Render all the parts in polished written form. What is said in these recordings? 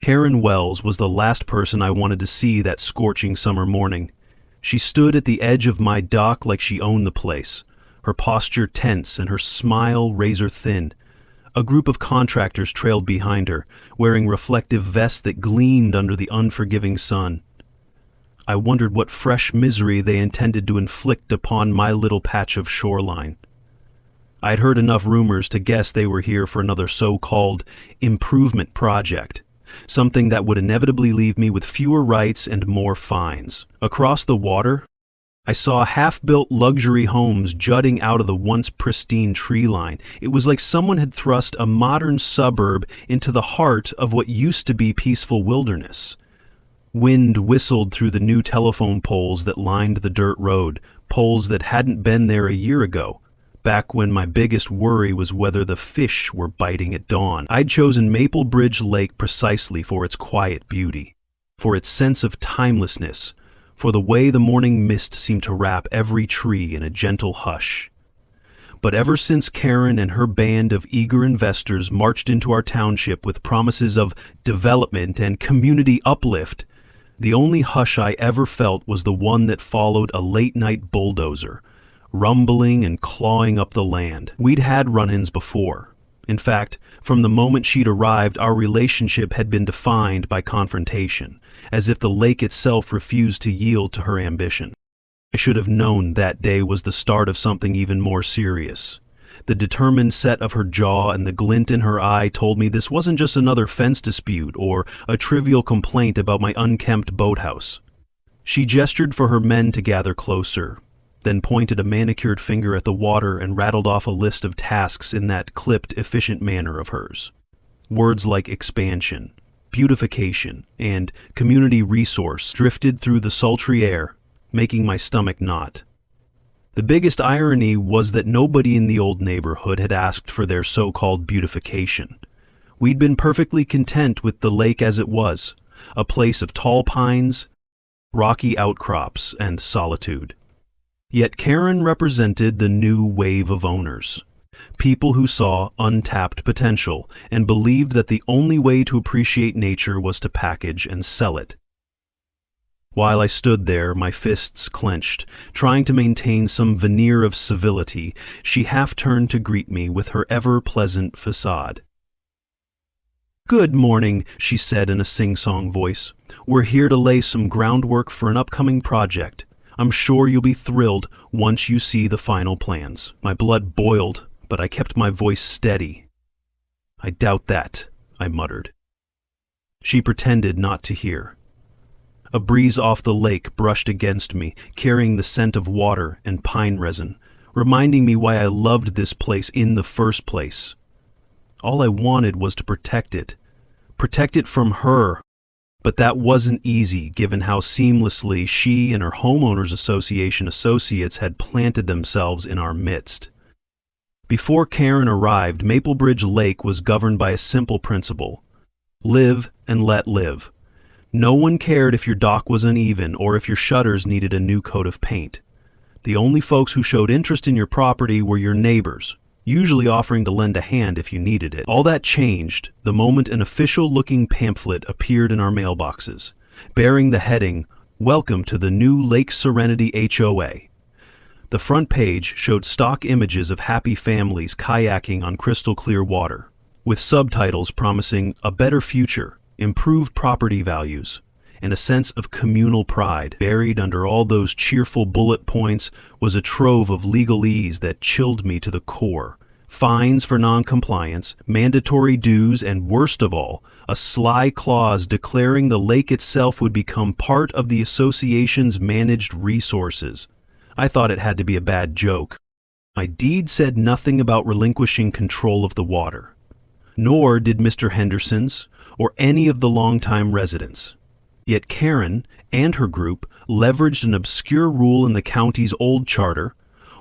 Karen Wells was the last person I wanted to see that scorching summer morning. She stood at the edge of my dock like she owned the place, her posture tense and her smile razor-thin. A group of contractors trailed behind her, wearing reflective vests that gleamed under the unforgiving sun. I wondered what fresh misery they intended to inflict upon my little patch of shoreline. I'd heard enough rumors to guess they were here for another so-called improvement project, something that would inevitably leave me with fewer rights and more fines. Across the water, I saw half-built luxury homes jutting out of the once pristine tree line. It was like someone had thrust a modern suburb into the heart of what used to be peaceful wilderness. Wind whistled through the new telephone poles that lined the dirt road, poles that hadn't been there a year ago, back when my biggest worry was whether the fish were biting at dawn. I'd chosen Maple Bridge Lake precisely for its quiet beauty, for its sense of timelessness, for the way the morning mist seemed to wrap every tree in a gentle hush. But ever since Karen and her band of eager investors marched into our township with promises of development and community uplift, the only hush I ever felt was the one that followed a late-night bulldozer, rumbling and clawing up the land. We'd had run-ins before. In fact, from the moment she'd arrived, our relationship had been defined by confrontation, as if the lake itself refused to yield to her ambition. I should have known that day was the start of something even more serious. The determined set of her jaw and the glint in her eye told me this wasn't just another fence dispute or a trivial complaint about my unkempt boathouse. She gestured for her men to gather closer, then pointed a manicured finger at the water and rattled off a list of tasks in that clipped, efficient manner of hers. Words like expansion, beautification, and community resource drifted through the sultry air, making my stomach knot. The biggest irony was that nobody in the old neighborhood had asked for their so-called beautification. We'd been perfectly content with the lake as it was, a place of tall pines, rocky outcrops, and solitude. Yet Karen represented the new wave of owners, people who saw untapped potential and believed that the only way to appreciate nature was to package and sell it. While I stood there, my fists clenched, trying to maintain some veneer of civility, she half-turned to greet me with her ever-pleasant facade. "Good morning," she said in a sing-song voice. "We're here to lay some groundwork for an upcoming project. I'm sure you'll be thrilled once you see the final plans." My blood boiled, but I kept my voice steady. "I doubt that," I muttered. She pretended not to hear. A breeze off the lake brushed against me, carrying the scent of water and pine resin, reminding me why I loved this place in the first place. All I wanted was to protect it from her, but that wasn't easy given how seamlessly she and her homeowners association associates had planted themselves in our midst. Before Karen arrived, Maple Bridge Lake was governed by a simple principle: live and let live. No one cared if your dock was uneven or if your shutters needed a new coat of paint. The only folks who showed interest in your property were your neighbors, usually offering to lend a hand if you needed it. All that changed the moment an official-looking pamphlet appeared in our mailboxes, bearing the heading, "Welcome to the new Lake Serenity HOA." The front page showed stock images of happy families kayaking on crystal-clear water, with subtitles promising a better future, improved property values, and a sense of communal pride. Buried under all those cheerful bullet points was a trove of legalese that chilled me to the core. Fines for non-compliance, mandatory dues, and worst of all, a sly clause declaring the lake itself would become part of the association's managed resources. I thought it had to be a bad joke. My deed said nothing about relinquishing control of the water, nor did Mr. Henderson's or any of the longtime residents. Yet Karen and her group leveraged an obscure rule in the county's old charter,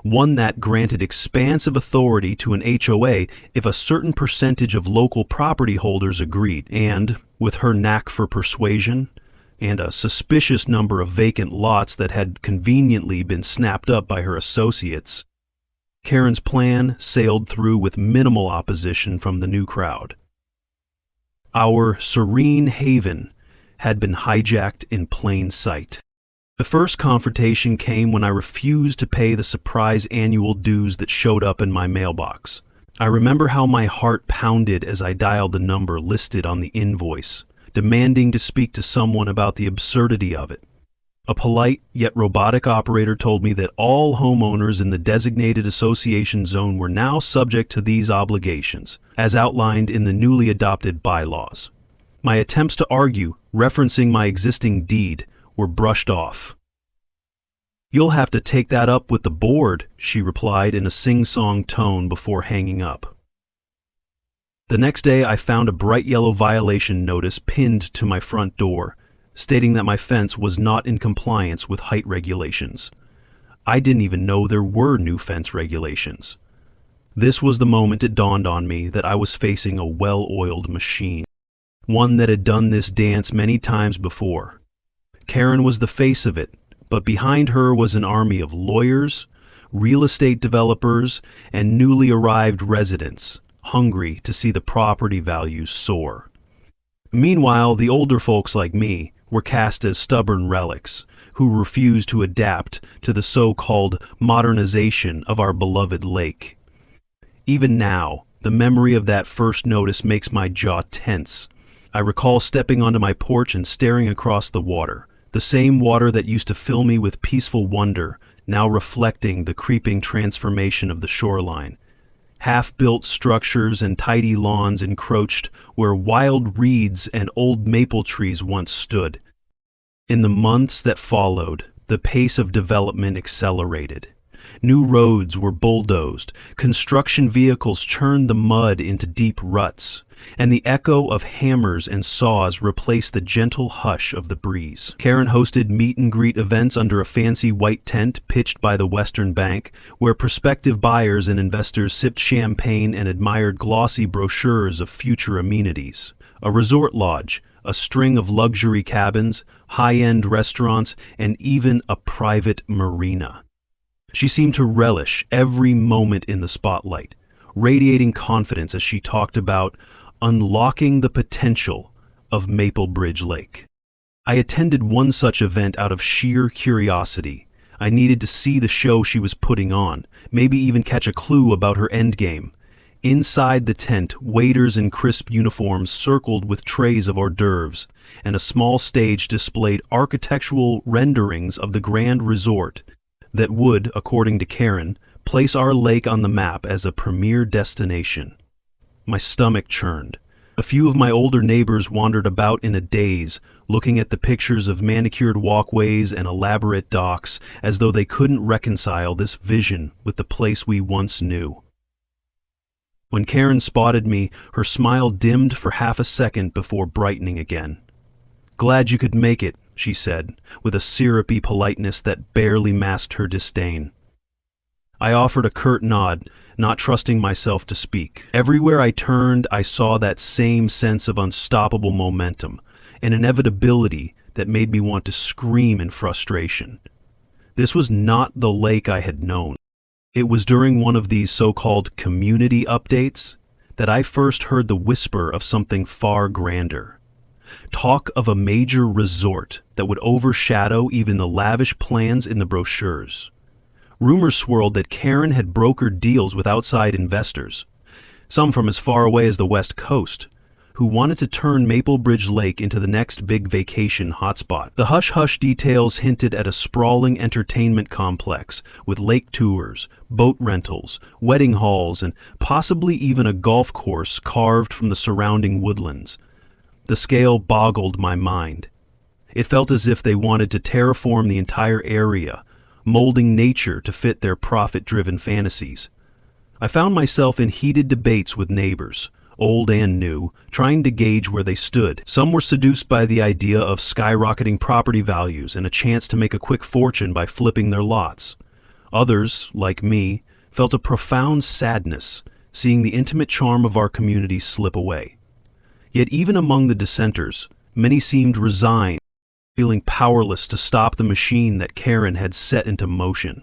one that granted expansive authority to an HOA if a certain percentage of local property holders agreed, and, with her knack for persuasion, and a suspicious number of vacant lots that had conveniently been snapped up by her associates, Karen's plan sailed through with minimal opposition from the new crowd. Our serene haven had been hijacked in plain sight. The first confrontation came when I refused to pay the surprise annual dues that showed up in my mailbox. I remember how my heart pounded as I dialed the number listed on the invoice, demanding to speak to someone about the absurdity of it. A polite yet robotic operator told me that all homeowners in the designated association zone were now subject to these obligations, as outlined in the newly adopted bylaws. My attempts to argue, referencing my existing deed, were brushed off. "You'll have to take that up with the board," she replied in a sing-song tone before hanging up. The next day I found a bright yellow violation notice pinned to my front door, stating that my fence was not in compliance with height regulations. I didn't even know there were new fence regulations. This was the moment it dawned on me that I was facing a well-oiled machine, one that had done this dance many times before. Karen was the face of it, but behind her was an army of lawyers, real estate developers, and newly arrived residents, hungry to see the property values soar. Meanwhile, the older folks like me were cast as stubborn relics who refused to adapt to the so-called modernization of our beloved lake. Even now, the memory of that first notice makes my jaw tense. I recall stepping onto my porch and staring across the water, the same water that used to fill me with peaceful wonder, now reflecting the creeping transformation of the shoreline. Half-built structures and tidy lawns encroached where wild reeds and old maple trees once stood. In the months that followed, the pace of development accelerated. New roads were bulldozed, construction vehicles churned the mud into deep ruts, and the echo of hammers and saws replaced the gentle hush of the breeze. Karen hosted meet-and-greet events under a fancy white tent pitched by the Western Bank, where prospective buyers and investors sipped champagne and admired glossy brochures of future amenities. A resort lodge, a string of luxury cabins, high-end restaurants, and even a private marina. She seemed to relish every moment in the spotlight, radiating confidence as she talked about unlocking the potential of Maple Bridge Lake. I attended one such event out of sheer curiosity. I needed to see the show she was putting on, maybe even catch a clue about her endgame. Inside the tent, waiters in crisp uniforms circled with trays of hors d'oeuvres, and a small stage displayed architectural renderings of the grand resort that would, according to Karen, place our lake on the map as a premier destination. My stomach churned. A few of my older neighbors wandered about in a daze, looking at the pictures of manicured walkways and elaborate docks as though they couldn't reconcile this vision with the place we once knew. When Karen spotted me, her smile dimmed for half a second before brightening again. "Glad you could make it," she said, with a syrupy politeness that barely masked her disdain. I offered a curt nod, not trusting myself to speak. Everywhere I turned, I saw that same sense of unstoppable momentum, an inevitability that made me want to scream in frustration. This was not the lake I had known. It was during one of these so-called community updates that I first heard the whisper of something far grander. Talk of a major resort that would overshadow even the lavish plans in the brochures. Rumors swirled that Karen had brokered deals with outside investors, some from as far away as the West Coast, who wanted to turn Maple Bridge Lake into the next big vacation hotspot. The hush-hush details hinted at a sprawling entertainment complex with lake tours, boat rentals, wedding halls, and possibly even a golf course carved from the surrounding woodlands. The scale boggled my mind. It felt as if they wanted to terraform the entire area, molding nature to fit their profit-driven fantasies. I found myself in heated debates with neighbors, old and new, trying to gauge where they stood. Some were seduced by the idea of skyrocketing property values and a chance to make a quick fortune by flipping their lots. Others, like me, felt a profound sadness, seeing the intimate charm of our community slip away. Yet even among the dissenters, many seemed resigned, feeling powerless to stop the machine that Karen had set into motion.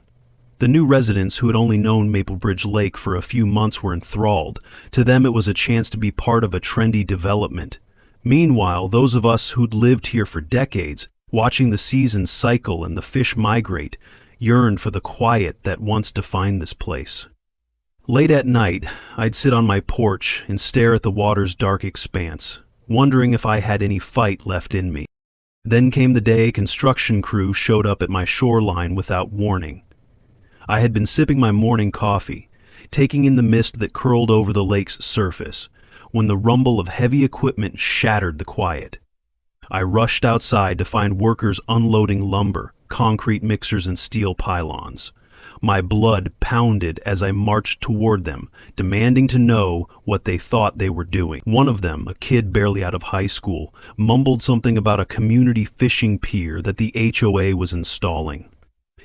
The new residents who had only known Maple Bridge Lake for a few months were enthralled. To them it was a chance to be part of a trendy development, Meanwhile, those of us who'd lived here for decades, watching the seasons cycle and the fish migrate, yearned for the quiet that once defined this place. Late at night, I'd sit on my porch and stare at the water's dark expanse, wondering if I had any fight left in me. Then came the day a construction crew showed up at my shoreline without warning. I had been sipping my morning coffee, taking in the mist that curled over the lake's surface, when the rumble of heavy equipment shattered the quiet. I rushed outside to find workers unloading lumber, concrete mixers, and steel pylons. My blood pounded as I marched toward them, demanding to know what they thought they were doing. One of them, a kid barely out of high school, mumbled something about a community fishing pier that the HOA was installing.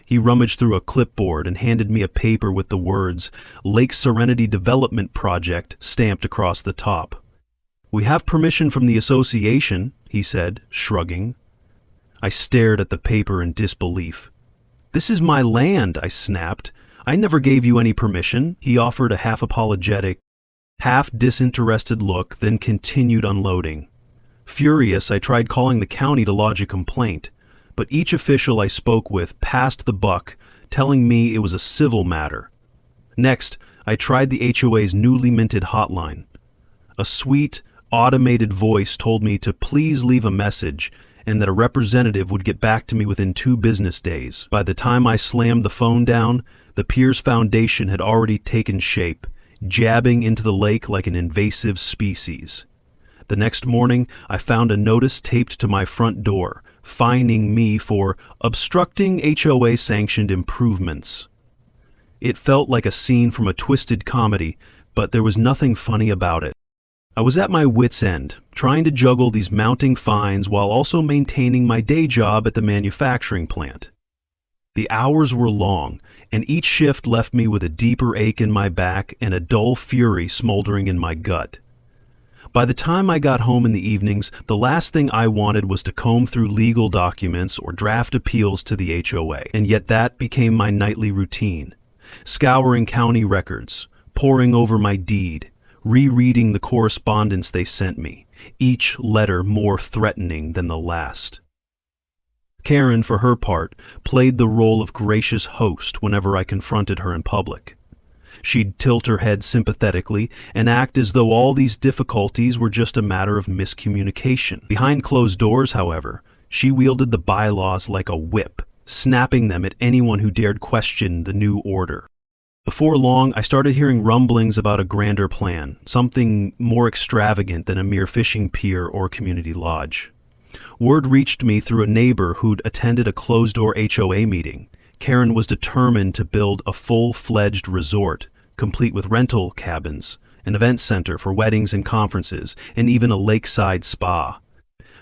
He rummaged through a clipboard and handed me a paper with the words, "Lake Serenity Development Project," stamped across the top. "We have permission from the association," he said, shrugging. I stared at the paper in disbelief. "This is my land," I snapped. "I never gave you any permission." He offered a half-apologetic, half-disinterested look, then continued unloading. Furious, I tried calling the county to lodge a complaint, but each official I spoke with passed the buck, telling me it was a civil matter. Next, I tried the HOA's newly minted hotline. A sweet, automated voice told me to please leave a message and that a representative would get back to me within 2 business days. By the time I slammed the phone down, the pier's foundation had already taken shape, jabbing into the lake like an invasive species. The next morning, I found a notice taped to my front door, fining me for obstructing HOA-sanctioned improvements. It felt like a scene from a twisted comedy, but there was nothing funny about it. I was at my wit's end, trying to juggle these mounting fines while also maintaining my day job at the manufacturing plant. The hours were long, and each shift left me with a deeper ache in my back and a dull fury smoldering in my gut. By the time I got home in the evenings, the last thing I wanted was to comb through legal documents or draft appeals to the HOA, and yet that became my nightly routine. Scouring county records, poring over my deed, rereading the correspondence they sent me, each letter more threatening than the last. Karen, for her part, played the role of gracious host whenever I confronted her in public. She'd tilt her head sympathetically and act as though all these difficulties were just a matter of miscommunication. Behind closed doors, however, she wielded the bylaws like a whip, snapping them at anyone who dared question the new order. Before long, I started hearing rumblings about a grander plan, something more extravagant than a mere fishing pier or community lodge. Word reached me through a neighbor who'd attended a closed-door HOA meeting. Karen was determined to build a full-fledged resort, complete with rental cabins, an event center for weddings and conferences, and even a lakeside spa.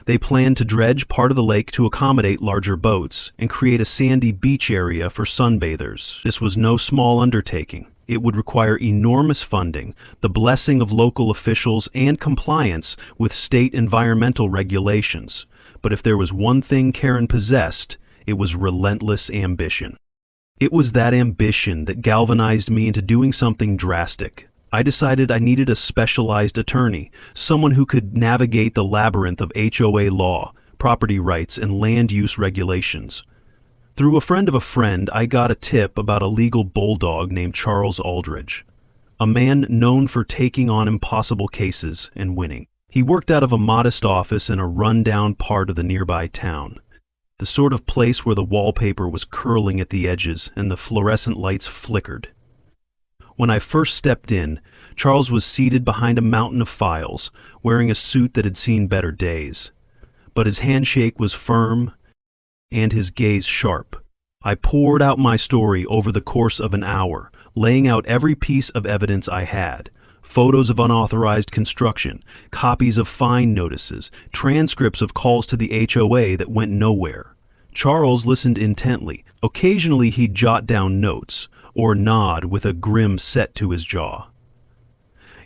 They planned to dredge part of the lake to accommodate larger boats and create a sandy beach area for sunbathers. This was no small undertaking. It would require enormous funding, the blessing of local officials, and compliance with state environmental regulations. But if there was one thing Karen possessed, it was relentless ambition. It was that ambition that galvanized me into doing something drastic. I decided I needed a specialized attorney, someone who could navigate the labyrinth of HOA law, property rights, and land use regulations. Through a friend of a friend, I got a tip about a legal bulldog named Charles Aldridge, a man known for taking on impossible cases and winning. He worked out of a modest office in a run-down part of the nearby town, the sort of place where the wallpaper was curling at the edges and the fluorescent lights flickered. When I first stepped in, Charles was seated behind a mountain of files, wearing a suit that had seen better days. But his handshake was firm and his gaze sharp. I poured out my story over the course of an hour, laying out every piece of evidence I had. Photos of unauthorized construction, copies of fine notices, transcripts of calls to the HOA that went nowhere. Charles listened intently. Occasionally he'd jot down notes, or nod with a grim set to his jaw.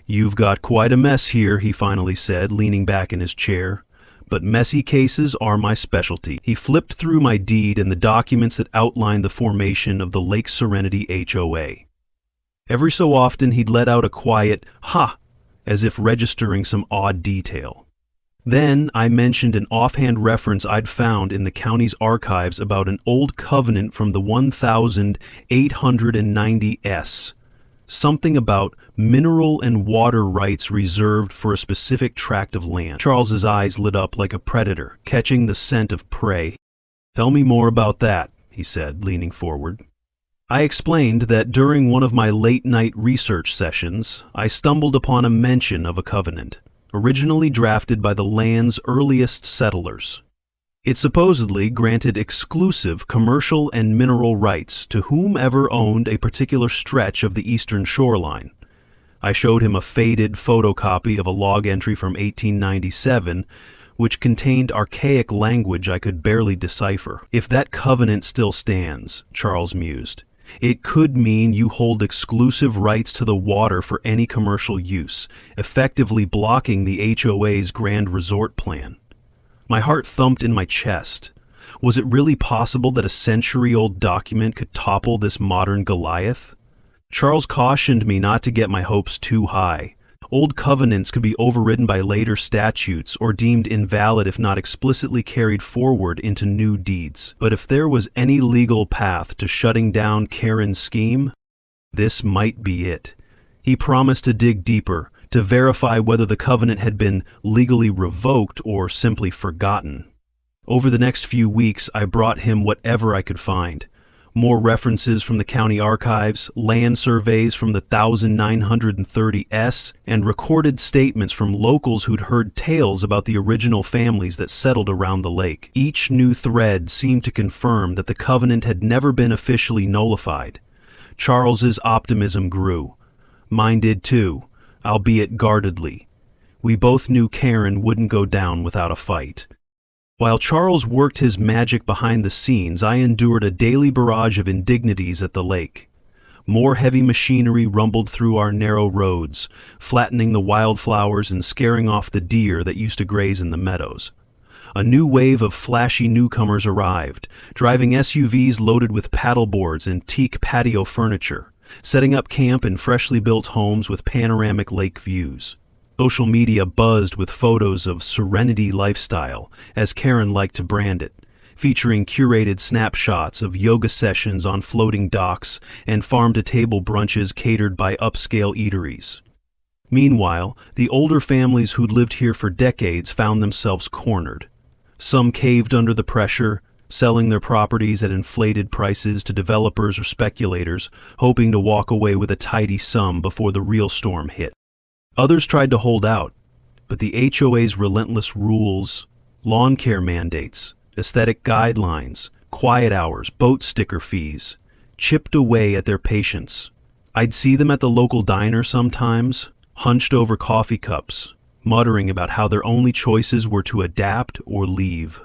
"You've got quite a mess here," he finally said, leaning back in his chair. "But messy cases are my specialty." He flipped through my deed and the documents that outlined the formation of the Lake Serenity HOA. Every so often he'd let out a quiet, "Ha!" as if registering some odd detail. Then I mentioned an offhand reference I'd found in the county's archives about an old covenant from the 1890s. Something about mineral and water rights reserved for a specific tract of land. Charles's eyes lit up like a predator, catching the scent of prey. "Tell me more about that," he said, leaning forward. I explained that during one of my late-night research sessions, I stumbled upon a mention of a covenant, originally drafted by the land's earliest settlers. It supposedly granted exclusive commercial and mineral rights to whomever owned a particular stretch of the eastern shoreline. I showed him a faded photocopy of a log entry from 1897, which contained archaic language I could barely decipher. "If that covenant still stands," Charles mused, "it could mean you hold exclusive rights to the water for any commercial use, effectively blocking the HOA's grand resort plan." My heart thumped in my chest. Was it really possible that a century-old document could topple this modern Goliath? Charles cautioned me not to get my hopes too high. Old covenants could be overridden by later statutes or deemed invalid if not explicitly carried forward into new deeds. But if there was any legal path to shutting down Karen's scheme, this might be it. He promised to dig deeper, to verify whether the covenant had been legally revoked or simply forgotten. Over the next few weeks, I brought him whatever I could find. More references from the county archives, land surveys from the 1930s, and recorded statements from locals who'd heard tales about the original families that settled around the lake. Each new thread seemed to confirm that the covenant had never been officially nullified. Charles's optimism grew. Mine did too, albeit guardedly. We both knew Karen wouldn't go down without a fight. While Charles worked his magic behind the scenes, I endured a daily barrage of indignities at the lake. More heavy machinery rumbled through our narrow roads, flattening the wildflowers and scaring off the deer that used to graze in the meadows. A new wave of flashy newcomers arrived, driving SUVs loaded with paddleboards and teak patio furniture, setting up camp in freshly built homes with panoramic lake views. Social media buzzed with photos of serenity lifestyle, as Karen liked to brand it, featuring curated snapshots of yoga sessions on floating docks and farm-to-table brunches catered by upscale eateries. Meanwhile, the older families who'd lived here for decades found themselves cornered. Some caved under the pressure, selling their properties at inflated prices to developers or speculators, hoping to walk away with a tidy sum before the real storm hit. Others tried to hold out, but the HOA's relentless rules, lawn care mandates, aesthetic guidelines, quiet hours, boat sticker fees, chipped away at their patience. I'd see them at the local diner sometimes, hunched over coffee cups, muttering about how their only choices were to adapt or leave.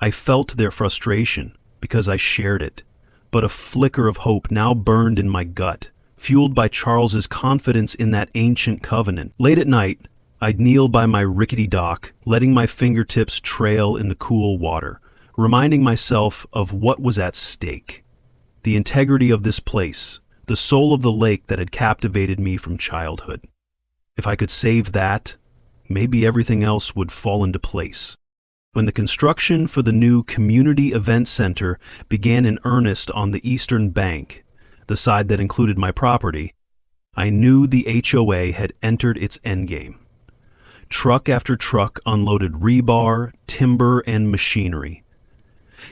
I felt their frustration because I shared it, but a flicker of hope now burned in my gut, fueled by Charles's confidence in that ancient covenant. Late at night, I'd kneel by my rickety dock, letting my fingertips trail in the cool water, reminding myself of what was at stake. The integrity of this place, the soul of the lake that had captivated me from childhood. If I could save that, maybe everything else would fall into place. When the construction for the new Community Event Center began in earnest on the eastern bank, the side that included my property, I knew the HOA had entered its endgame. Truck after truck unloaded rebar, timber, and machinery.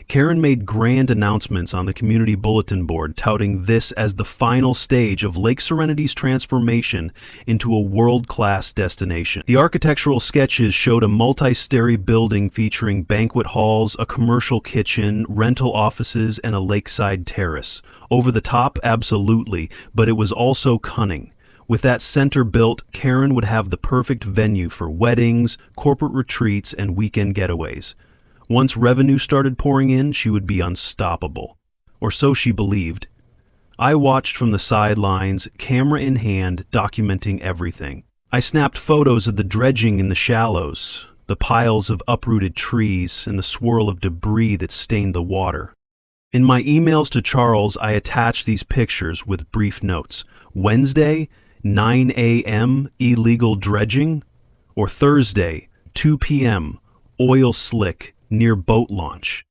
Karen made grand announcements on the community bulletin board, touting this as the final stage of Lake Serenity's transformation into a world-class destination. The architectural sketches showed a multi-story building featuring banquet halls, a commercial kitchen, rental offices, and a lakeside terrace. Over the top, absolutely, but it was also cunning. With that center built, Karen would have the perfect venue for weddings, corporate retreats, and weekend getaways. Once revenue started pouring in, she would be unstoppable. Or so she believed. I watched from the sidelines, camera in hand, documenting everything. I snapped photos of the dredging in the shallows, the piles of uprooted trees, and the swirl of debris that stained the water. In my emails to Charles, I attached these pictures with brief notes. Wednesday, 9 a.m., illegal dredging, or Thursday, 2 p.m., oil slick, near boat launch.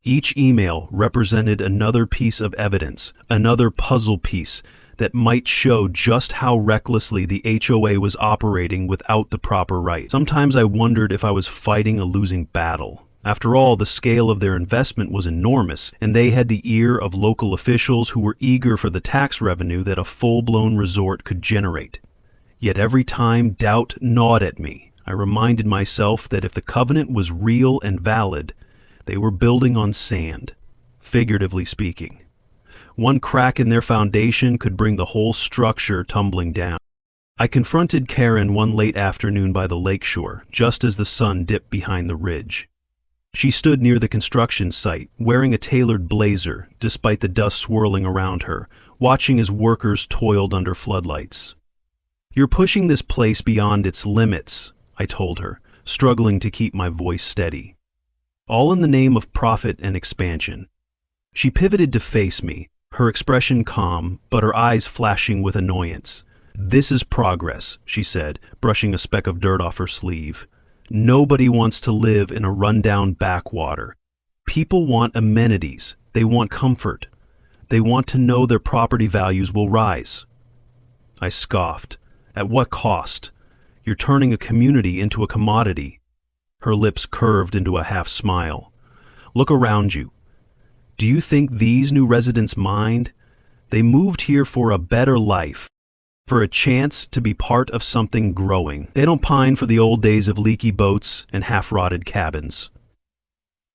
Each email represented another piece of evidence, another puzzle piece that might show just how recklessly the HOA was operating without the proper rights. Sometimes I wondered if I was fighting a losing battle. After all, the scale of their investment was enormous, and they had the ear of local officials who were eager for the tax revenue that a full-blown resort could generate. Yet every time doubt gnawed at me, I reminded myself that if the covenant was real and valid, they were building on sand, figuratively speaking. One crack in their foundation could bring the whole structure tumbling down. I confronted Karen one late afternoon by the lakeshore, just as the sun dipped behind the ridge. She stood near the construction site, wearing a tailored blazer, despite the dust swirling around her, watching as workers toiled under floodlights. "You're pushing this place beyond its limits," I told her, struggling to keep my voice steady. "All in the name of profit and expansion." She pivoted to face me, her expression calm, but her eyes flashing with annoyance. "This is progress," she said, brushing a speck of dirt off her sleeve. "Nobody wants to live in a rundown backwater. People want amenities. They want comfort. They want to know their property values will rise." I scoffed. "At what cost? You're turning a community into a commodity." Her lips curved into a half smile. "Look around you. Do you think these new residents mind? They moved here for a better life, for a chance to be part of something growing. They don't pine for the old days of leaky boats and half-rotted cabins."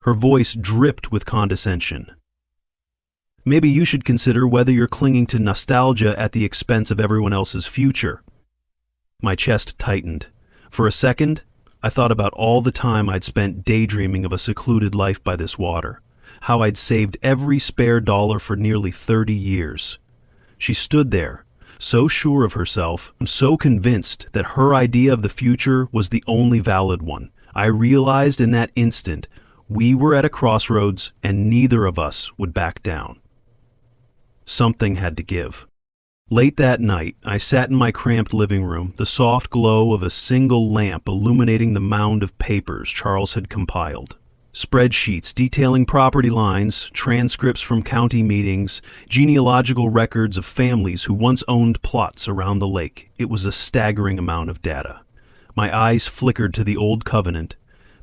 Her voice dripped with condescension. "Maybe you should consider whether you're clinging to nostalgia at the expense of everyone else's future." My chest tightened. For a second, I thought about all the time I'd spent daydreaming of a secluded life by this water, how I'd saved every spare dollar for nearly 30 years. She stood there, so sure of herself, so convinced that her idea of the future was the only valid one. I realized in that instant we were at a crossroads and neither of us would back down. Something had to give. Late that night, I sat in my cramped living room, the soft glow of a single lamp illuminating the mound of papers Charles had compiled. Spreadsheets detailing property lines, transcripts from county meetings, genealogical records of families who once owned plots around the lake. It was a staggering amount of data. My eyes flickered to the old covenant,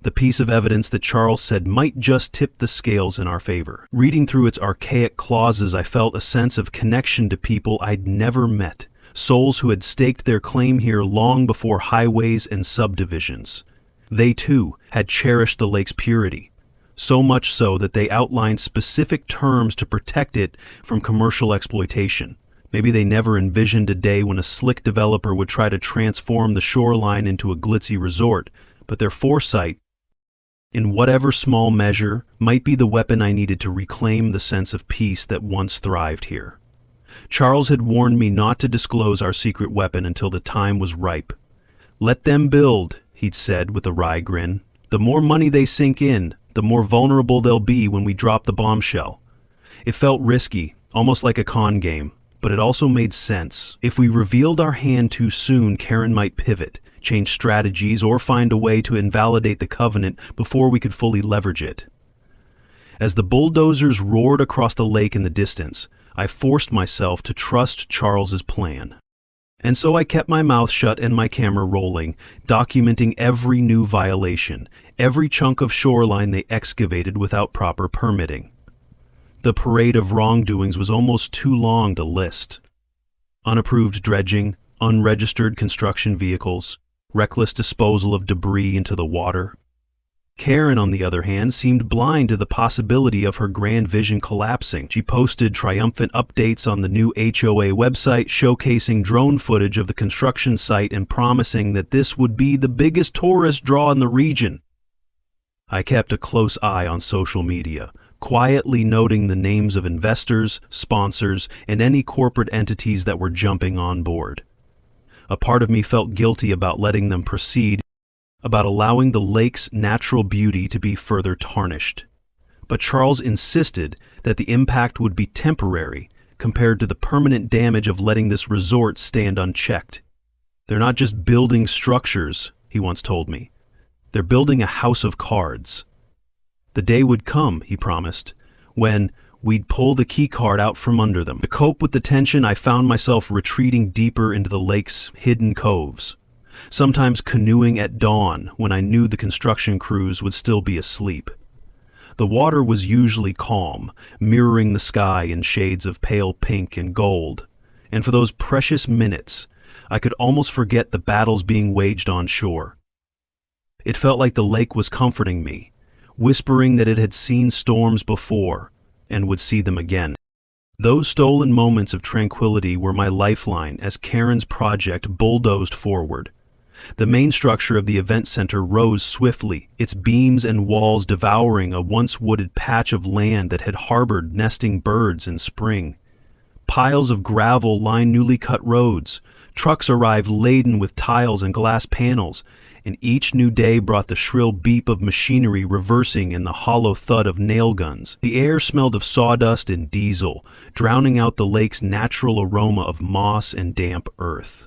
the piece of evidence that Charles said might just tip the scales in our favor. Reading through its archaic clauses, I felt a sense of connection to people I'd never met, souls who had staked their claim here long before highways and subdivisions. They, too, had cherished the lake's purity, so much so that they outlined specific terms to protect it from commercial exploitation. Maybe they never envisioned a day when a slick developer would try to transform the shoreline into a glitzy resort, but their foresight, in whatever small measure, might be the weapon I needed to reclaim the sense of peace that once thrived here. Charles had warned me not to disclose our secret weapon until the time was ripe. "Let them build," he'd said with a wry grin. "The more money they sink in, the more vulnerable they'll be when we drop the bombshell." It felt risky, almost like a con game, but it also made sense. If we revealed our hand too soon, Karen might pivot, change strategies, or find a way to invalidate the covenant before we could fully leverage it. As the bulldozers roared across the lake in the distance, I forced myself to trust Charles's plan. And so I kept my mouth shut and my camera rolling, documenting every new violation, every chunk of shoreline they excavated without proper permitting. The parade of wrongdoings was almost too long to list. Unapproved dredging, unregistered construction vehicles, reckless disposal of debris into the water. Karen, on the other hand, seemed blind to the possibility of her grand vision collapsing. She posted triumphant updates on the new HOA website, showcasing drone footage of the construction site and promising that this would be the biggest tourist draw in the region. I kept a close eye on social media, quietly noting the names of investors, sponsors, and any corporate entities that were jumping on board. A part of me felt guilty about letting them proceed, about allowing the lake's natural beauty to be further tarnished. But Charles insisted that the impact would be temporary compared to the permanent damage of letting this resort stand unchecked. "They're not just building structures," he once told me. They're building a house of cards. The day would come, he promised, when we'd pull the key card out from under them. To cope with the tension, I found myself retreating deeper into the lake's hidden coves, sometimes canoeing at dawn when I knew the construction crews would still be asleep. The water was usually calm, mirroring the sky in shades of pale pink and gold, and for those precious minutes, I could almost forget the battles being waged on shore. It felt like the lake was comforting me, whispering that it had seen storms before and would see them again. Those stolen moments of tranquility were my lifeline as Karen's project bulldozed forward. The main structure of the event center rose swiftly, its beams and walls devouring a once wooded patch of land that had harbored nesting birds in spring. Piles of gravel lined newly cut roads. Trucks arrived laden with tiles and glass panels, and each new day brought the shrill beep of machinery reversing and the hollow thud of nail guns. The air smelled of sawdust and diesel, drowning out the lake's natural aroma of moss and damp earth.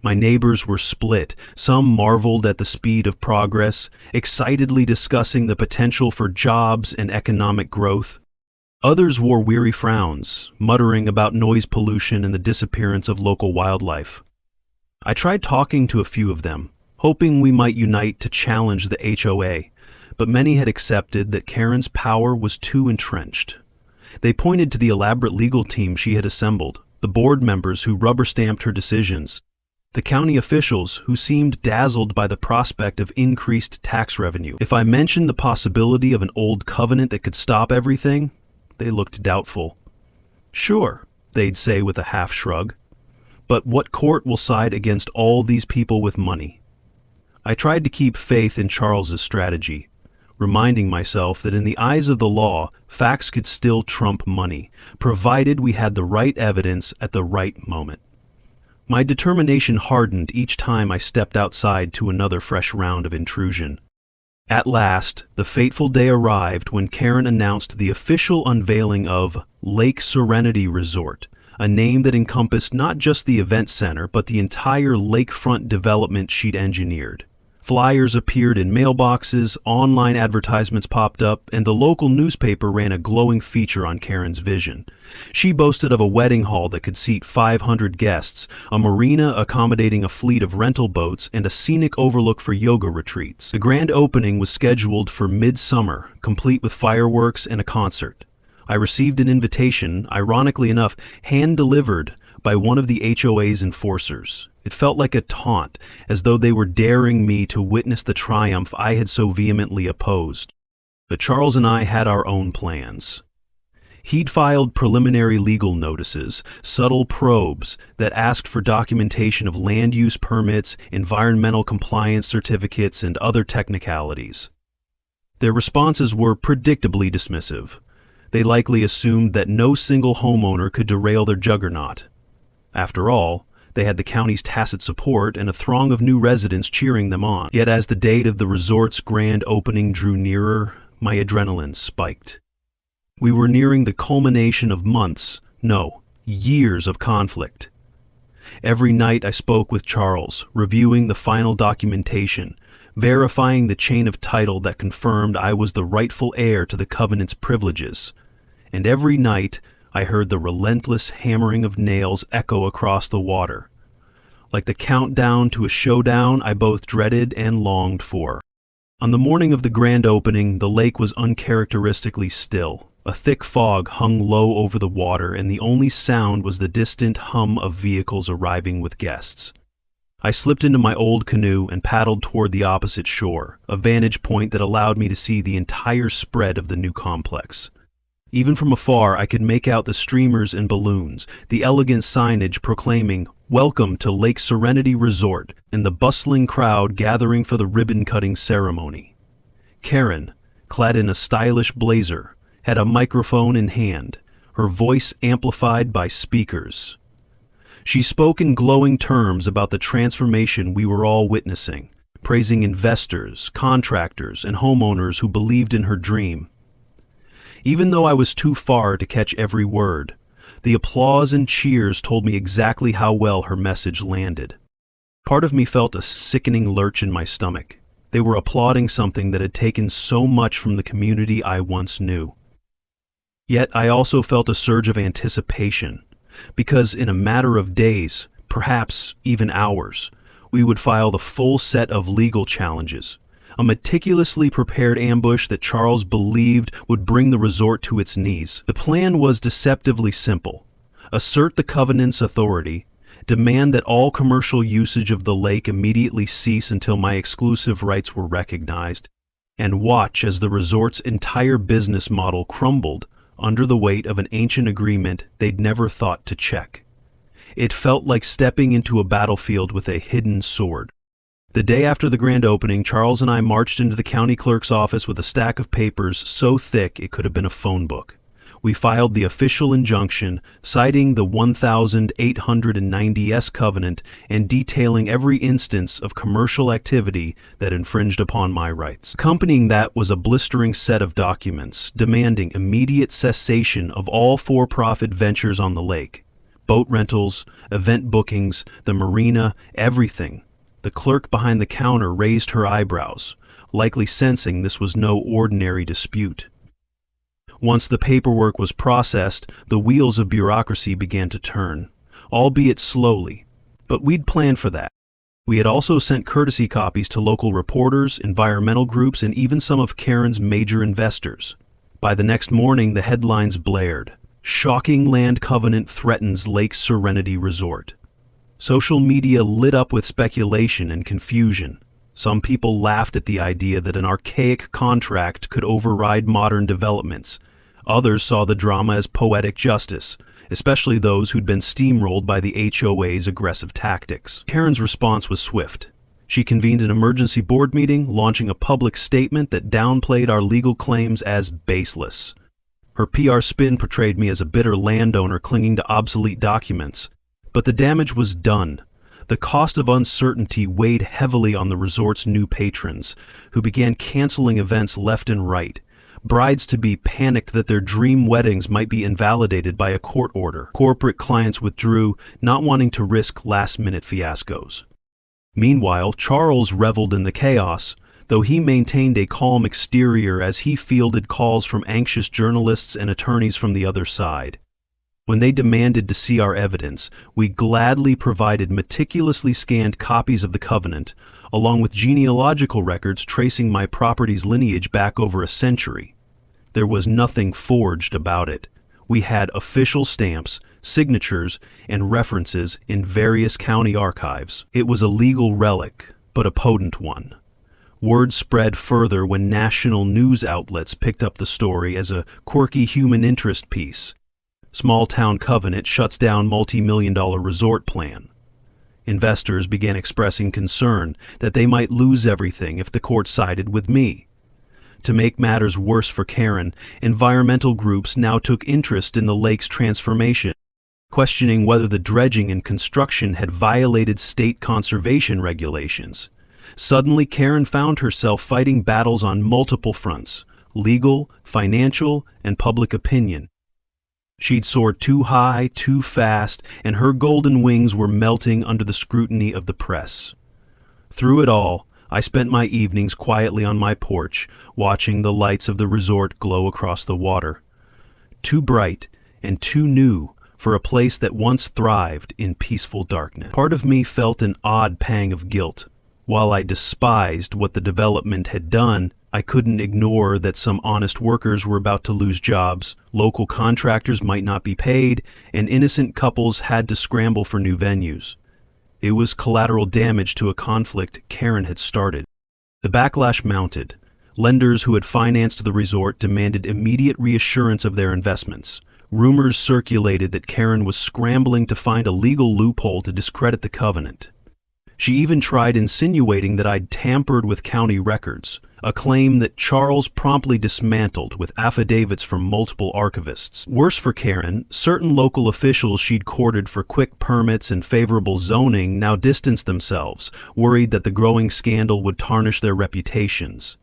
My neighbors were split. Some marveled at the speed of progress, excitedly discussing the potential for jobs and economic growth. Others wore weary frowns, muttering about noise pollution and the disappearance of local wildlife. I tried talking to a few of them, hoping we might unite to challenge the HOA, but many had accepted that Karen's power was too entrenched. They pointed to the elaborate legal team she had assembled, the board members who rubber-stamped her decisions, the county officials who seemed dazzled by the prospect of increased tax revenue. If I mentioned the possibility of an old covenant that could stop everything, they looked doubtful. Sure, they'd say with a half shrug, but what court will side against all these people with money? I tried to keep faith in Charles's strategy, reminding myself that in the eyes of the law, facts could still trump money, provided we had the right evidence at the right moment. My determination hardened each time I stepped outside to another fresh round of intrusion. At last, the fateful day arrived when Karen announced the official unveiling of Lake Serenity Resort, a name that encompassed not just the event center but the entire lakefront development she'd engineered. Flyers appeared in mailboxes, online advertisements popped up, and the local newspaper ran a glowing feature on Karen's vision. She boasted of a wedding hall that could seat 500 guests, a marina accommodating a fleet of rental boats, and a scenic overlook for yoga retreats. The grand opening was scheduled for mid-summer, complete with fireworks and a concert. I received an invitation, ironically enough, hand-delivered by one of the HOA's enforcers. It felt like a taunt, as though they were daring me to witness the triumph I had so vehemently opposed. But Charles and I had our own plans. He'd filed preliminary legal notices, subtle probes that asked for documentation of land use permits, environmental compliance certificates, and other technicalities. Their responses were predictably dismissive. They likely assumed that no single homeowner could derail their juggernaut. After all, they had the county's tacit support and a throng of new residents cheering them on. Yet as the date of the resort's grand opening drew nearer, my adrenaline spiked. We were nearing the culmination of months, no, years of conflict. Every night I spoke with Charles, reviewing the final documentation, verifying the chain of title that confirmed I was the rightful heir to the covenant's privileges. And every night I heard the relentless hammering of nails echo across the water, like the countdown to a showdown I both dreaded and longed for. On the morning of the grand opening, the lake was uncharacteristically still. A thick fog hung low over the water, and the only sound was the distant hum of vehicles arriving with guests. I slipped into my old canoe and paddled toward the opposite shore, a vantage point that allowed me to see the entire spread of the new complex. Even from afar, I could make out the streamers and balloons, the elegant signage proclaiming, "Welcome to Lake Serenity Resort," and the bustling crowd gathering for the ribbon-cutting ceremony. Karen, clad in a stylish blazer, had a microphone in hand, her voice amplified by speakers. She spoke in glowing terms about the transformation we were all witnessing, praising investors, contractors, and homeowners who believed in her dream. Even though I was too far to catch every word, the applause and cheers told me exactly how well her message landed. Part of me felt a sickening lurch in my stomach. They were applauding something that had taken so much from the community I once knew. Yet I also felt a surge of anticipation, because in a matter of days, perhaps even hours, we would file the full set of legal challenges, a meticulously prepared ambush that Charles believed would bring the resort to its knees. The plan was deceptively simple: assert the covenant's authority, demand that all commercial usage of the lake immediately cease until my exclusive rights were recognized, and watch as the resort's entire business model crumbled under the weight of an ancient agreement they'd never thought to check. It felt like stepping into a battlefield with a hidden sword. The day after the grand opening, Charles and I marched into the county clerk's office with a stack of papers so thick it could have been a phone book. We filed the official injunction, citing the 1890s covenant and detailing every instance of commercial activity that infringed upon my rights. Accompanying that was a blistering set of documents demanding immediate cessation of all for-profit ventures on the lake. Boat rentals, event bookings, the marina, everything. The clerk behind the counter raised her eyebrows, likely sensing this was no ordinary dispute. Once the paperwork was processed, the wheels of bureaucracy began to turn, albeit slowly. But we'd planned for that. We had also sent courtesy copies to local reporters, environmental groups, and even some of Karen's major investors. By the next morning, the headlines blared: "Shocking Land Covenant Threatens Lake Serenity Resort." Social media lit up with speculation and confusion. Some people laughed at the idea that an archaic contract could override modern developments. Others saw the drama as poetic justice, especially those who'd been steamrolled by the HOA's aggressive tactics. Karen's response was swift. She convened an emergency board meeting, launching a public statement that downplayed our legal claims as baseless. Her PR spin portrayed me as a bitter landowner clinging to obsolete documents. But the damage was done. The cost of uncertainty weighed heavily on the resort's new patrons, who began canceling events left and right. Brides-to-be panicked that their dream weddings might be invalidated by a court order. Corporate clients withdrew, not wanting to risk last-minute fiascos. Meanwhile, Charles reveled in the chaos, though he maintained a calm exterior as he fielded calls from anxious journalists and attorneys from the other side. When they demanded to see our evidence, we gladly provided meticulously scanned copies of the covenant, along with genealogical records tracing my property's lineage back over a century. There was nothing forged about it. We had official stamps, signatures, and references in various county archives. It was a legal relic, but a potent one. Word spread further when national news outlets picked up the story as a quirky human interest piece. Small town covenant shuts down multi-million-dollar resort plan. Investors began expressing concern that they might lose everything if the court sided with me. To make matters worse for Karen, environmental groups now took interest in the lake's transformation, questioning whether the dredging and construction had violated state conservation regulations. Suddenly, Karen found herself fighting battles on multiple fronts: legal, financial, and public opinion. She'd soared too high, too fast, and her golden wings were melting under the scrutiny of the press. Through it all, I spent my evenings quietly on my porch, watching the lights of the resort glow across the water. Too bright and too new for a place that once thrived in peaceful darkness. Part of me felt an odd pang of guilt. While I despised what the development had done, I couldn't ignore that some honest workers were about to lose jobs, local contractors might not be paid, and innocent couples had to scramble for new venues. It was collateral damage to a conflict Karen had started. The backlash mounted. Lenders who had financed the resort demanded immediate reassurance of their investments. Rumors circulated that Karen was scrambling to find a legal loophole to discredit the covenant. She even tried insinuating that I'd tampered with county records, a claim that Charles promptly dismantled with affidavits from multiple archivists. Worse for Karen, certain local officials she'd courted for quick permits and favorable zoning now distanced themselves, worried that the growing scandal would tarnish their reputations.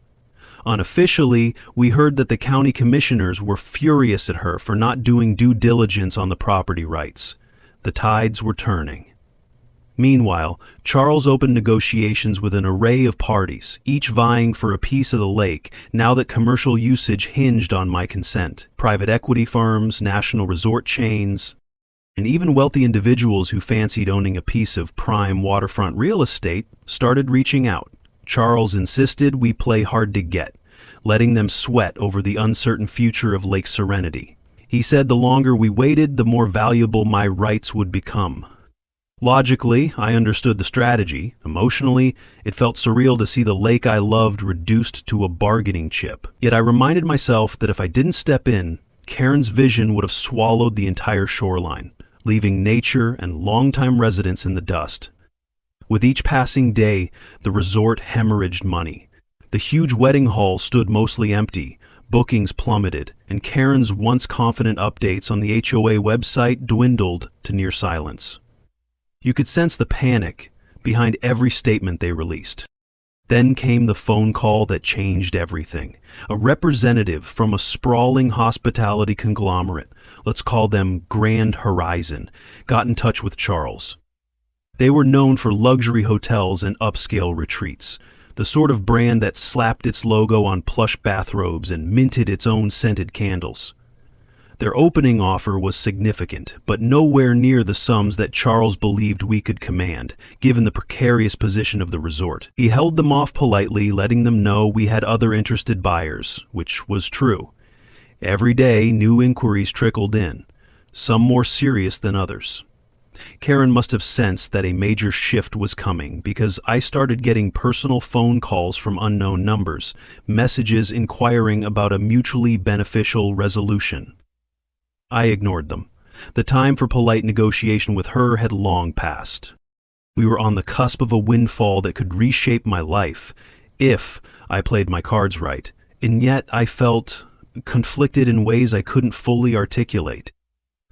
Unofficially, we heard that the county commissioners were furious at her for not doing due diligence on the property rights. The tides were turning. Meanwhile, Charles opened negotiations with an array of parties, each vying for a piece of the lake now that commercial usage hinged on my consent. Private equity firms, national resort chains, and even wealthy individuals who fancied owning a piece of prime waterfront real estate started reaching out. Charles insisted we play hard to get, letting them sweat over the uncertain future of Lake Serenity. He said the longer we waited, the more valuable my rights would become. Logically, I understood the strategy. Emotionally, it felt surreal to see the lake I loved reduced to a bargaining chip. Yet I reminded myself that if I didn't step in, Karen's vision would have swallowed the entire shoreline, leaving nature and longtime residents in the dust. With each passing day, the resort hemorrhaged money. The huge wedding hall stood mostly empty, bookings plummeted, and Karen's once confident updates on the HOA website dwindled to near silence. You could sense the panic behind every statement they released. Then came the phone call that changed everything. A representative from a sprawling hospitality conglomerate, let's call them Grand Horizon, got in touch with Charles. They were known for luxury hotels and upscale retreats, the sort of brand that slapped its logo on plush bathrobes and minted its own scented candles. Their opening offer was significant, but nowhere near the sums that Charles believed we could command, given the precarious position of the resort. He held them off politely, letting them know we had other interested buyers, which was true. Every day, new inquiries trickled in, some more serious than others. Karen must have sensed that a major shift was coming because I started getting personal phone calls from unknown numbers, messages inquiring about a mutually beneficial resolution. I ignored them. The time for polite negotiation with her had long passed. We were on the cusp of a windfall that could reshape my life, if I played my cards right, and yet I felt conflicted in ways I couldn't fully articulate.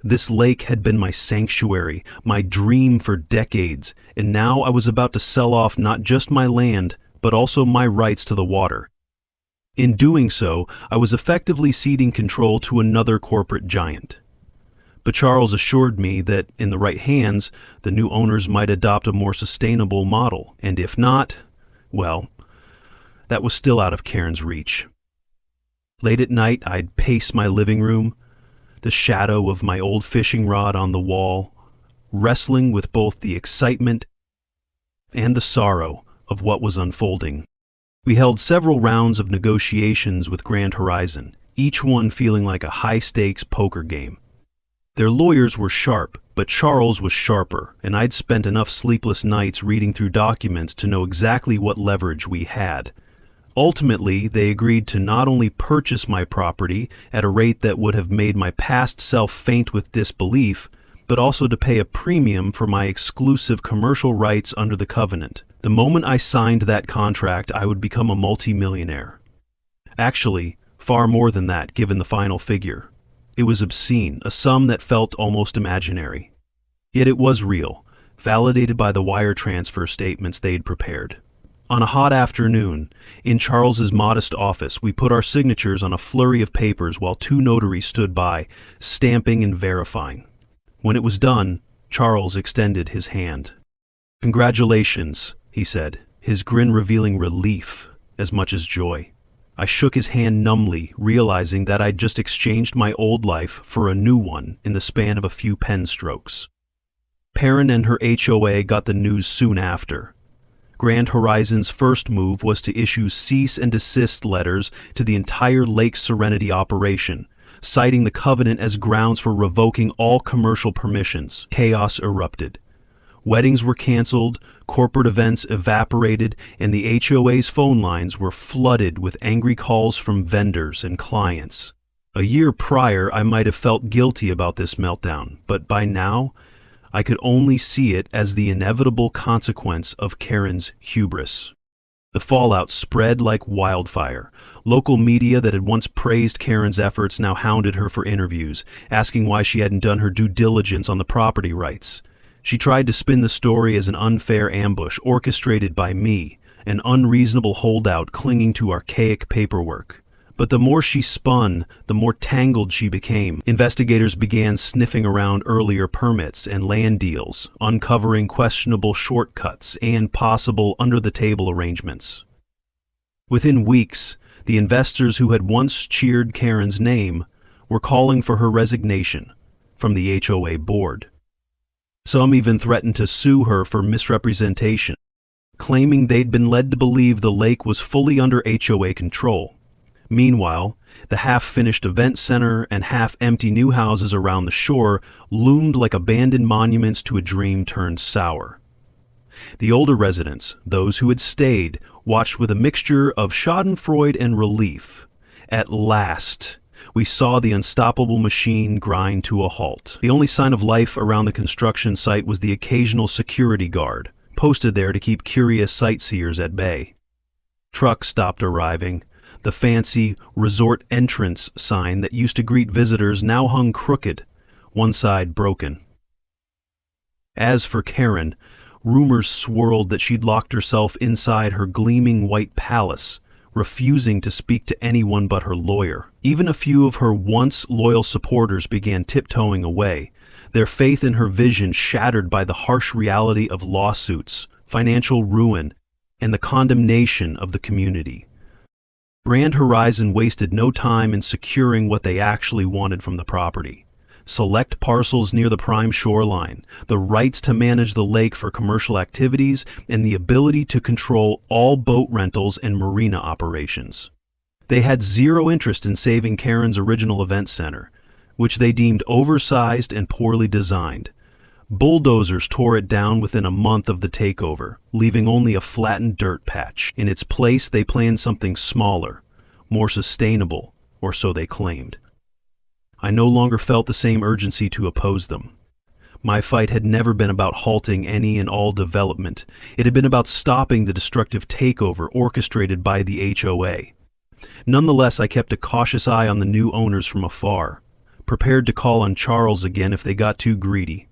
This lake had been my sanctuary, my dream for decades, and now I was about to sell off not just my land, but also my rights to the water. In doing so, I was effectively ceding control to another corporate giant. But Charles assured me that, in the right hands, the new owners might adopt a more sustainable model, and if not, well, that was still out of Karen's reach. Late at night, I'd pace my living room, the shadow of my old fishing rod on the wall, wrestling with both the excitement and the sorrow of what was unfolding. We held several rounds of negotiations with Grand Horizon, each one feeling like a high-stakes poker game. Their lawyers were sharp, but Charles was sharper, and I'd spent enough sleepless nights reading through documents to know exactly what leverage we had. Ultimately, they agreed to not only purchase my property at a rate that would have made my past self faint with disbelief, but also to pay a premium for my exclusive commercial rights under the covenant. The moment I signed that contract, I would become a multimillionaire. Actually, far more than that, given the final figure. It was obscene, a sum that felt almost imaginary. Yet it was real, validated by the wire transfer statements they'd prepared. On a hot afternoon, in Charles's modest office, we put our signatures on a flurry of papers while two notaries stood by, stamping and verifying. When it was done, Charles extended his hand. "Congratulations," he said, his grin revealing relief as much as joy. I shook his hand numbly, realizing that I'd just exchanged my old life for a new one in the span of a few pen strokes. Perrin and her HOA got the news soon after. Grand Horizon's first move was to issue cease and desist letters to the entire Lake Serenity operation, citing the covenant as grounds for revoking all commercial permissions. Chaos erupted. Weddings were canceled, corporate events evaporated, and the HOA's phone lines were flooded with angry calls from vendors and clients. A year prior, I might have felt guilty about this meltdown, but by now, I could only see it as the inevitable consequence of Karen's hubris. The fallout spread like wildfire. Local media that had once praised Karen's efforts now hounded her for interviews, asking why she hadn't done her due diligence on the property rights. She tried to spin the story as an unfair ambush orchestrated by me, an unreasonable holdout clinging to archaic paperwork. But the more she spun, the more tangled she became. Investigators began sniffing around earlier permits and land deals, uncovering questionable shortcuts and possible under-the-table arrangements. Within weeks, the investors who had once cheered Karen's name were calling for her resignation from the HOA board. Some even threatened to sue her for misrepresentation, claiming they'd been led to believe the lake was fully under HOA control. Meanwhile, the half-finished event center and half-empty new houses around the shore loomed like abandoned monuments to a dream turned sour. The older residents, those who had stayed, watched with a mixture of schadenfreude and relief. At last, we saw the unstoppable machine grind to a halt. The only sign of life around the construction site was the occasional security guard, posted there to keep curious sightseers at bay. Trucks stopped arriving. The fancy resort entrance sign that used to greet visitors now hung crooked, one side broken. As for Karen, rumors swirled that she'd locked herself inside her gleaming white palace, refusing to speak to anyone but her lawyer. Even a few of her once loyal supporters began tiptoeing away, their faith in her vision shattered by the harsh reality of lawsuits, financial ruin, and the condemnation of the community. Grand Horizon wasted no time in securing what they actually wanted from the property: select parcels near the prime shoreline, the rights to manage the lake for commercial activities, and the ability to control all boat rentals and marina operations. They had zero interest in saving Karen's original event center, which they deemed oversized and poorly designed. Bulldozers tore it down within a month of the takeover, leaving only a flattened dirt patch. In its place, they planned something smaller, more sustainable, or so they claimed. I no longer felt the same urgency to oppose them. My fight had never been about halting any and all development. It had been about stopping the destructive takeover orchestrated by the HOA. Nonetheless, I kept a cautious eye on the new owners from afar, prepared to call on Charles again if they got too greedy.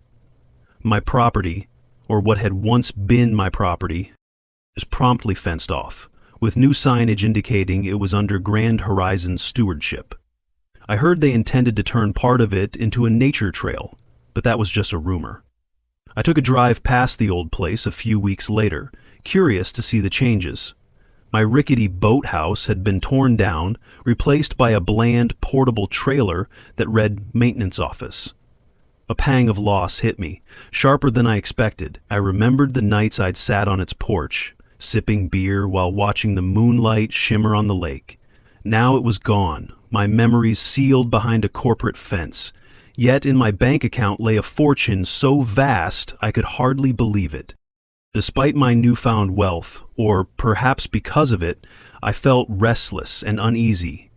My property, or what had once been my property, was promptly fenced off, with new signage indicating it was under Grand Horizon's stewardship. I heard they intended to turn part of it into a nature trail, but that was just a rumor. I took a drive past the old place a few weeks later, curious to see the changes. My rickety boathouse had been torn down, replaced by a bland, portable trailer that read maintenance office. A pang of loss hit me, sharper than I expected. I remembered the nights I'd sat on its porch, sipping beer while watching the moonlight shimmer on the lake. Now it was gone, my memories sealed behind a corporate fence. Yet in my bank account lay a fortune so vast I could hardly believe it. Despite my newfound wealth, or perhaps because of it, I felt restless and uneasy.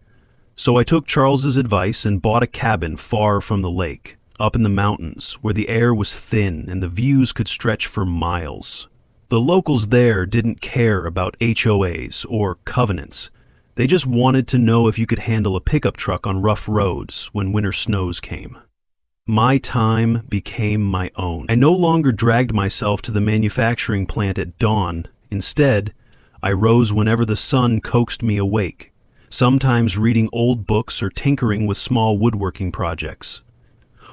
So I took Charles's advice and bought a cabin far from the lake, up in the mountains, where the air was thin and the views could stretch for miles. The locals there didn't care about HOAs or covenants. They just wanted to know if you could handle a pickup truck on rough roads when winter snows came. My time became my own. I no longer dragged myself to the manufacturing plant at dawn. Instead, I rose whenever the sun coaxed me awake, sometimes reading old books or tinkering with small woodworking projects.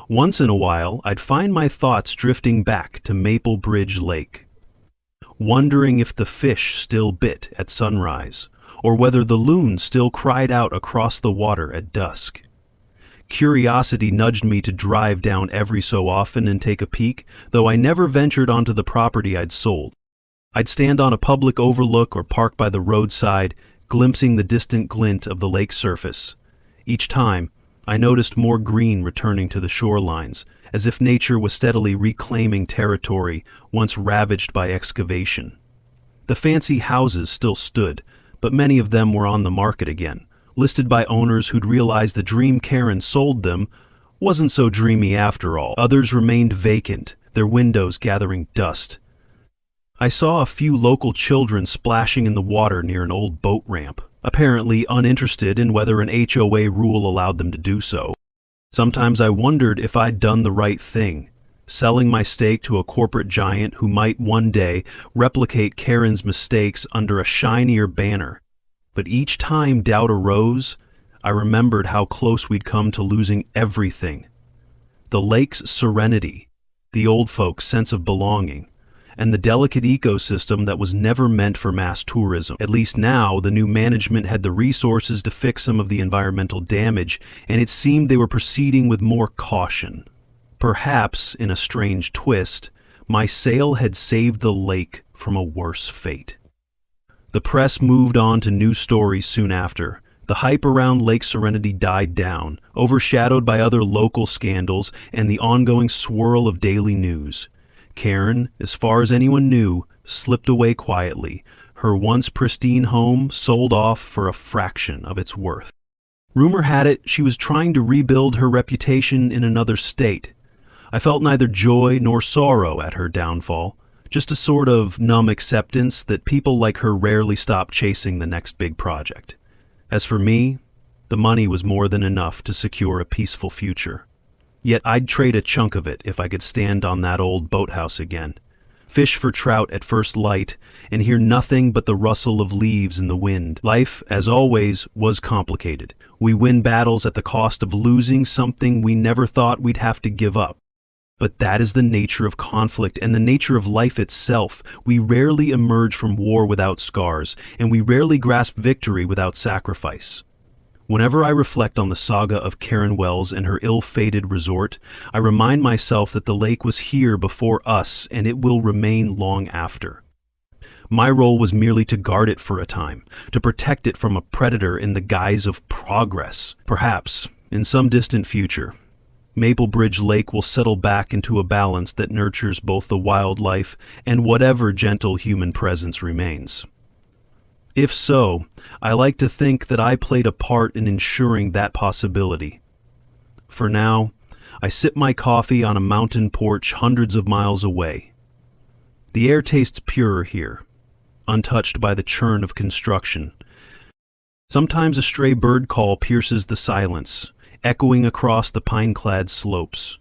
Once in a while, I'd find my thoughts drifting back to Maple Bridge Lake, wondering if the fish still bit at sunrise, or whether the loon still cried out across the water at dusk. Curiosity nudged me to drive down every so often and take a peek, though I never ventured onto the property I'd sold. I'd stand on a public overlook or park by the roadside, glimpsing the distant glint of the lake's surface. Each time, I noticed more green returning to the shorelines, as if nature was steadily reclaiming territory once ravaged by excavation. The fancy houses still stood, but many of them were on the market again, listed by owners who'd realized the dream Karen sold them wasn't so dreamy after all. Others remained vacant, their windows gathering dust. I saw a few local children splashing in the water near an old boat ramp, apparently uninterested in whether an HOA rule allowed them to do so. Sometimes I wondered if I'd done the right thing, selling my stake to a corporate giant who might one day replicate Karen's mistakes under a shinier banner. But each time doubt arose, I remembered how close we'd come to losing everything. The lake's serenity, the old folks' sense of belonging, and the delicate ecosystem that was never meant for mass tourism. At least now, the new management had the resources to fix some of the environmental damage, and it seemed they were proceeding with more caution. Perhaps, in a strange twist, my sale had saved the lake from a worse fate. The press moved on to new stories soon after. The hype around Lake Serenity died down, overshadowed by other local scandals and the ongoing swirl of daily news. Karen, as far as anyone knew, slipped away quietly, her once pristine home sold off for a fraction of its worth. Rumor had it she was trying to rebuild her reputation in another state. I felt neither joy nor sorrow at her downfall, just a sort of numb acceptance that people like her rarely stop chasing the next big project. As for me, the money was more than enough to secure a peaceful future. Yet I'd trade a chunk of it if I could stand on that old boathouse again, fish for trout at first light, and hear nothing but the rustle of leaves in the wind. Life, as always, was complicated. We win battles at the cost of losing something we never thought we'd have to give up. But that is the nature of conflict and the nature of life itself. We rarely emerge from war without scars, and we rarely grasp victory without sacrifice. Whenever I reflect on the saga of Karen Wells and her ill-fated resort, I remind myself that the lake was here before us and it will remain long after. My role was merely to guard it for a time, to protect it from a predator in the guise of progress. Perhaps, in some distant future, Maple Bridge Lake will settle back into a balance that nurtures both the wildlife and whatever gentle human presence remains. If so, I like to think that I played a part in ensuring that possibility. For now, I sip my coffee on a mountain porch hundreds of miles away. The air tastes purer here, untouched by the churn of construction. Sometimes a stray bird call pierces the silence, echoing across the pine-clad slopes.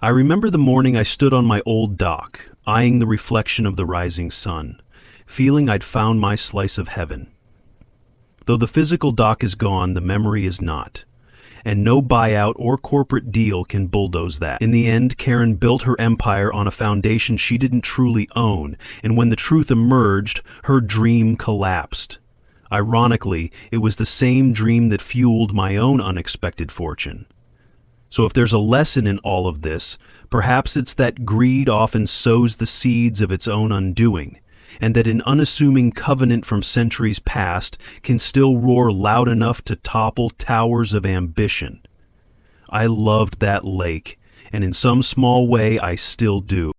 I remember the morning I stood on my old dock, eyeing the reflection of the rising sun, feeling I'd found my slice of heaven. Though the physical dock is gone, the memory is not, and no buyout or corporate deal can bulldoze that. In the end, Karen built her empire on a foundation she didn't truly own, and when the truth emerged, her dream collapsed. Ironically, it was the same dream that fueled my own unexpected fortune. So if there's a lesson in all of this, perhaps it's that greed often sows the seeds of its own undoing, and that an unassuming covenant from centuries past can still roar loud enough to topple towers of ambition. I loved that lake, and in some small way I still do.